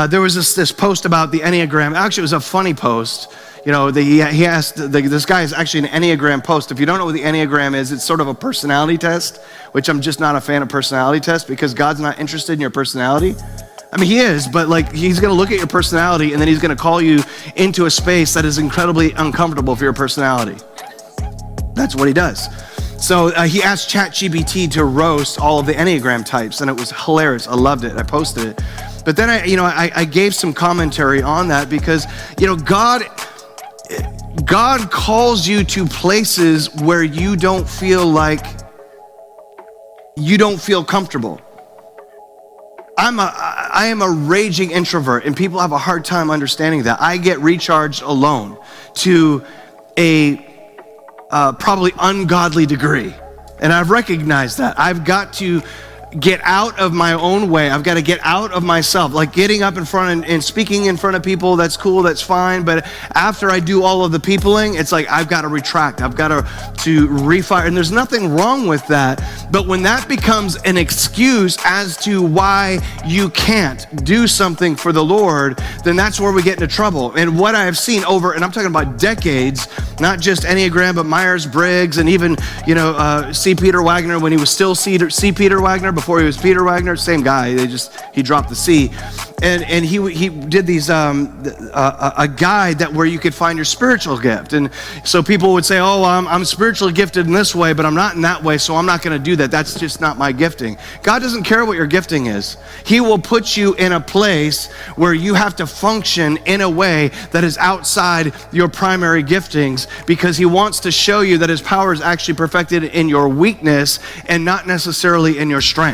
There was this post about the Enneagram. Actually, it was a funny post. You know, he asked, this guy is actually an Enneagram post. If you don't know what the Enneagram is, it's sort of a personality test, which I'm just not a fan of personality tests because God's not interested in your personality. I mean, he is, but like he's going to look at your personality and then he's going to call you into a space that is incredibly uncomfortable for your personality. That's what he does. So he asked ChatGPT to roast all of the Enneagram types, and it was hilarious. I loved it. I posted it. But then I gave some commentary on that because, God calls you to places where you don't feel comfortable. I am a raging introvert, and people have a hard time understanding that. I get recharged alone to a probably ungodly degree. And I've recognized that. I've got to get out of my own way. I've got to get out of myself. Like getting up in front and speaking in front of people, that's cool, that's fine. But after I do all of the peopling, it's like I've got to retract. I've got to refire. And there's nothing wrong with that. But when that becomes an excuse as to why you can't do something for the Lord, then that's where we get into trouble. And what I have seen over, and I'm talking about decades, not just Enneagram, but Myers-Briggs, and even, C. Peter Wagner when he was still C. Peter Wagner, before he was Peter Wagner, same guy. He dropped the C, and he did these a guide where you could find your spiritual gift. And so people would say, "Oh, I'm spiritually gifted in this way, but I'm not in that way, so I'm not going to do that. That's just not my gifting." God doesn't care what your gifting is. He will put you in a place where you have to function in a way that is outside your primary giftings, because he wants to show you that his power is actually perfected in your weakness and not necessarily in your strength.